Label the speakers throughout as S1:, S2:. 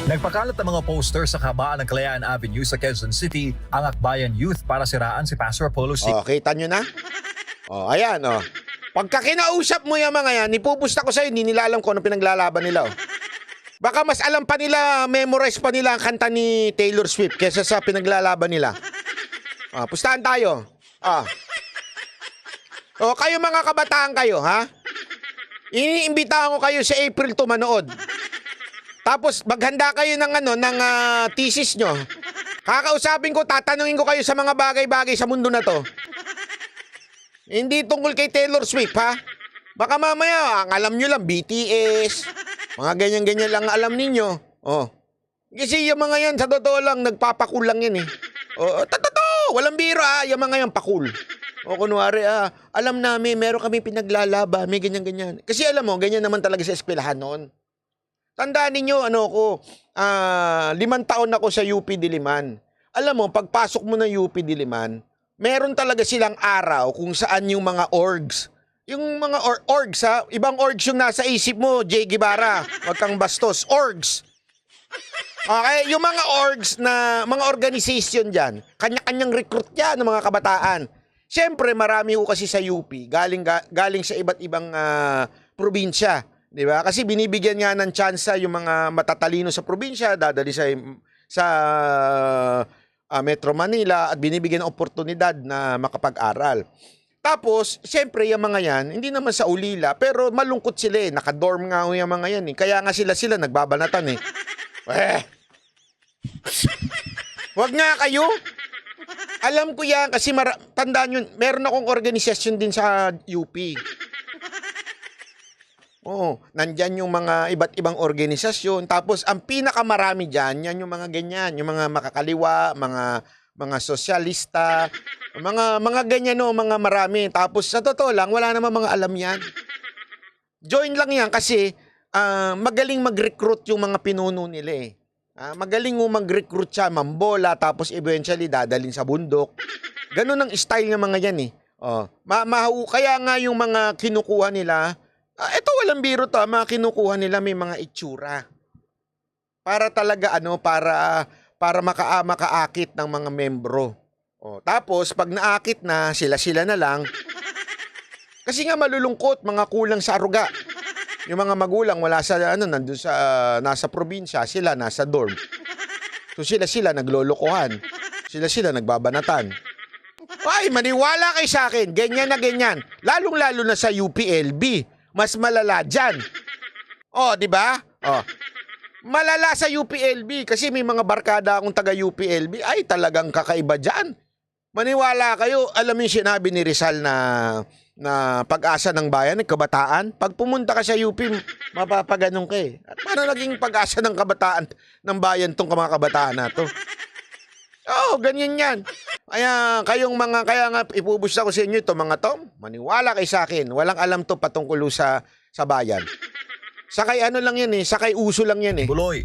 S1: Nagpakalat ng mga poster sa kabaan ng Kalayaan Avenue sa Quezon City ang Akbayan Youth para siraan si Pastor Apollo C.
S2: Oh, kita nyo na? Oh, ayan, oh. Pagka kinausap mo yung mga yan, ipupusta ko sa'yo, hindi nila alam kung ano pinaglalaban nila, oh. Baka mas alam pa nila, memorize pa nila ang kanta ni Taylor Swift kesa sa pinaglalaban nila. Ah, pustahan tayo. Ah. Oh, kayo mga kabataan kayo, ha? Iniimbitahan ko kayo sa April to manood. Tapos maghanda kayo ng thesis nyo. Kakausapin ko, tatanungin ko kayo sa mga bagay-bagay sa mundo na to. Hindi tungkol kay Taylor Swift, ha? Baka mamaya, ang alam nyo lang, BTS, mga ganyan-ganyan lang alam ninyo. Oh. Kasi yung mga yan, sa totoo lang, nagpapakulang yan, eh. Oh, totoo, walang biro, ha? Yung mga yan, pakul. O kunwari, alam namin, meron kami pinaglalaba, may ganyan-ganyan. Kasi alam mo, ganyan naman talaga sa eskwelahan noon. Tandaan ninyo, 5 taon ako sa UP Diliman. Alam mo, pagpasok mo ng UP Diliman, meron talaga silang araw kung saan yung mga orgs. Yung mga orgs, ha? Ibang orgs yung nasa isip mo, Jay Guevara. Wag kang bastos. Orgs. Okay, yung mga orgs na, mga organization dyan, kanya-kanyang recruit yan ng mga kabataan. Siyempre, marami ko kasi sa UP, galing sa iba't ibang probinsya. Di ba? Kasi binibigyan nga ng tsansa yung mga matatalino sa probinsya, dadali sa Metro Manila at binibigyan ng oportunidad na makapag-aral. Tapos, siyempre, yung mga yan, hindi naman sa ulila, pero malungkot sila eh. Nakadorm nga yung mga yan eh. Kaya nga sila nagbabanatan eh. Wag nga kayo. Alam ko yan kasi tandaan nyo, meron akong organisasyon din sa UP. Oo, nandyan yung mga iba't ibang organisasyon. Tapos, ang pinakamarami dyan, yan yung mga ganyan, yung mga makakaliwa, mga sosyalista, mga ganyan, no, mga marami. Tapos, sa totoo lang, wala naman mga alam yan. Join lang yan kasi magaling mag-recruit yung mga pinuno nila eh. Magaling mo mag-recruit siya, mambola, tapos eventually dadalhin sa bundok. Ganun ang style ng mga yan eh. Oh, kaya nga yung mga kinukuha nila, ito walang biro to, mga kinukuha nila may mga itsura. Para talaga para makaakit ng mga membro. Oh, tapos pag naakit na, sila na lang. Kasi nga malulungkot, mga kulang sa aruga. Yung mga magulang wala sa nandun sa nasa probinsya, sila nasa dorm. So sila naglolokohan. Sila nagbabanatan. Ay, maniwala kayo sa akin, ganyan na ganyan. Lalong-lalo na sa UPLB. Mas malala dyan. Oh, di ba? Oh. Malala sa UPLB kasi may mga barkada akong taga UPLB. Ay, talagang kakaiba dyan. Maniwala kayo, alam mo yung sinabi ni Rizal na pag-asa ng bayan, ng kabataan. Pag pumunta ka sa UP, mapapaganong ka eh. At paano naging pag-asa ng kabataan, ng bayan tong mga kabataan na to? Oh, ganyan yan. Kaya nga ipubusta ko sa inyo ito mga to. Maniwala kayo sa akin. Walang alam to patungkol sa bayan. Sakay lang yan eh. Sakay uso lang yan eh.
S1: Buloy,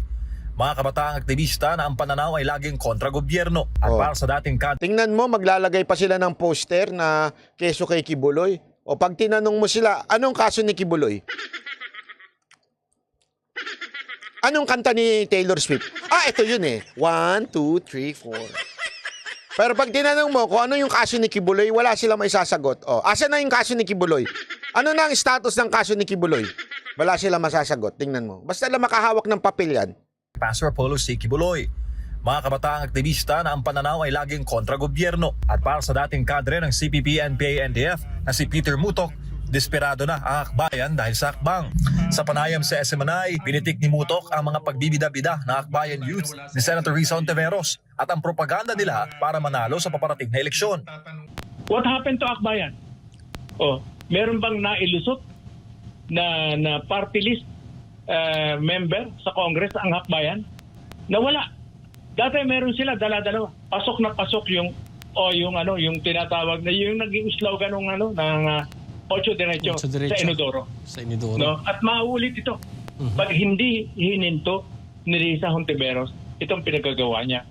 S1: mga kabataang aktivista na ang pananaw ay laging kontra gobyerno. At para sa dating
S2: tingnan mo, maglalagay pa sila ng poster na keso kay Kibuloy. O pag tinanong mo sila, anong kaso ni Kibuloy? Anong kanta ni Taylor Swift? Ito yun eh. 1, 2, 3, 4. Pero pag tinanong mo kung ano yung kaso ni Kibuloy, wala silang may sasagot. Asa na yung kaso ni Kibuloy? Ano na ang status ng kaso ni Kibuloy? Wala silang masasagot. Tingnan mo. Basta lang makahawak ng papel yan.
S1: Pastor Apollo C. Kibuloy, mga kabataang aktivista na ang pananaw ay laging kontra gobyerno. At para sa dating kadre ng CPP, NPA, NDF na si Peter Mutok, desperado na ang akbayan dahil sa akbang. Sa panayam sa SMNI, pinitik ni Mutok ang mga pagbibida-bida na akbayan youth ni Senator Risa Hontiveros at ang propaganda nila para manalo sa paparating na eleksyon.
S3: What happened to akbayan? Meron bang nailusot na party list member sa Congress ang akbayan? Nawala. Dati meron sila dala-dalawa. Pasok na pasok yung tinatawag na yung naging slogan ng Ocho Diretso sa Inodoro. No? At mauulit ito. Pag hindi hininto ni Risa Hontiveros, itong pinagagawa niya.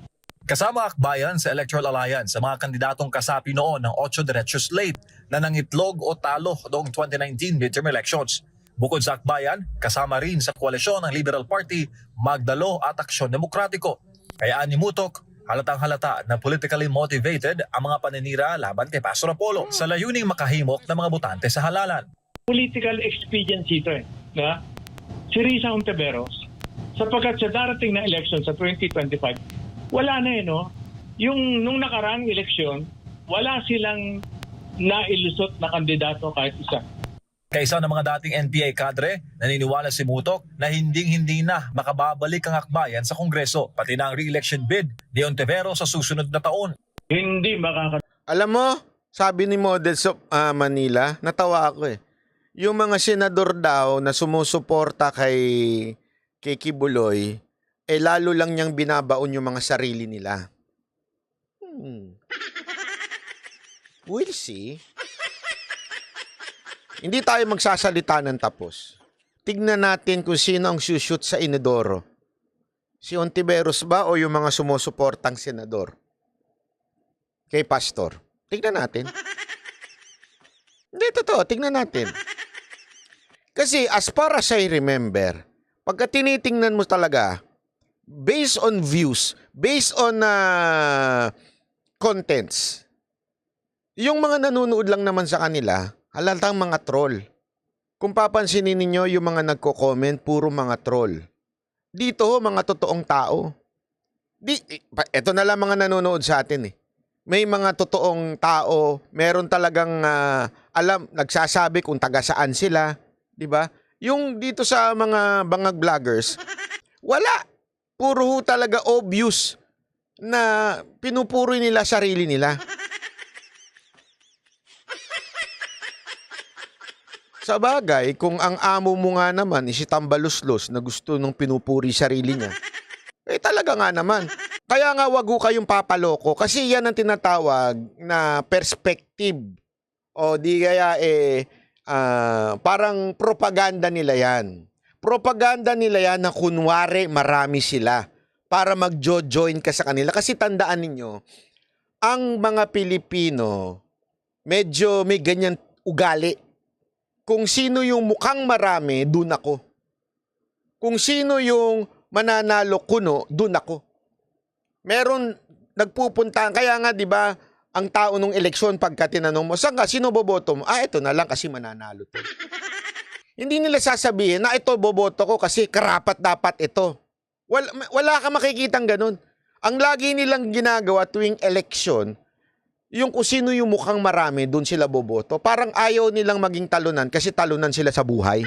S1: Kasama akbayan sa Electoral Alliance sa mga kandidatong kasapi noon ng Ocho Diretso slate na nangitlog o talo noong 2019 midterm elections. Bukod sa akbayan, kasama rin sa koalisyon ng Liberal Party, Magdalo at Aksyon Demokratiko. Kaya ni Mutok, halatang halata na politically motivated ang mga paninira laban kay Pastor Apollo sa layuning makahimok ng mga botante sa halalan.
S3: Political expediency ito na si Risa Hontiveros, sapagkat sa darating na election sa 2025, wala na no? Yung nung nakaraang eleksyon, wala silang nailusot na kandidato kahit isa.
S1: Kaisa ng mga dating NPA kadre, naniniwala si Mutok na hindi na makababalik ang akbayan sa Kongreso, pati na ang re-election bid ni Hontiveros sa susunod na taon.
S3: Hindi
S2: Alam mo, sabi ni Models of Manila, natawa ako eh. Yung mga senador daw na sumusuporta kay Kibuloy, lalo lang niyang binabaon yung mga sarili nila. We'll see. Hindi tayo magsasalita ng tapos. Tignan natin kung sino ang shoot sa inodoro. Si Hontiveros ba o yung mga sumusuportang senador? Kay Pastor. Tignan natin. Hindi, totoo. Tignan natin. Kasi as far as I remember, pagka tinitingnan mo talaga, based on views, based on contents, yung mga nanonood lang naman sa kanila, halatang mga troll. Kung papansinin ninyo yung mga nagko-comment, puro mga troll. Dito, mga totoong tao. Ito na lang mga nanonood sa atin eh. May mga totoong tao, meron talagang nagsasabi kung taga saan sila, 'di ba? Yung dito sa mga bangag vloggers, wala. Puro talaga obvious na pinupuri nila sarili nila. Sa bagay, kung ang amo mo nga naman is si Tambaluslos na gusto nung pinupuri sarili niya, talaga nga naman. Kaya nga wag ho kayong papaloko kasi yan ang tinatawag na perspective. O di kaya parang propaganda nila yan. Propaganda nila yan na kunwari marami sila para mag-join ka sa kanila. Kasi tandaan ninyo, ang mga Pilipino medyo may ganyan ugali. Kung sino yung mukhang marami, dun ako. Kung sino yung mananalo kuno, dun ako. Meron nagpupunta, kaya nga 'di ba, ang tao nung eleksyon pagka tinanong mo, saan ka, sino boboto mo? Ito na lang kasi mananalo to. Hindi nila sasabihin na ito boboto ko kasi karapat dapat ito. Wala ka makikitang ganun. Ang lagi nilang ginagawa tuwing eleksyon, yung kung sino yung mukhang marami, doon sila boboto. Parang ayaw nilang maging talunan kasi talunan sila sa buhay.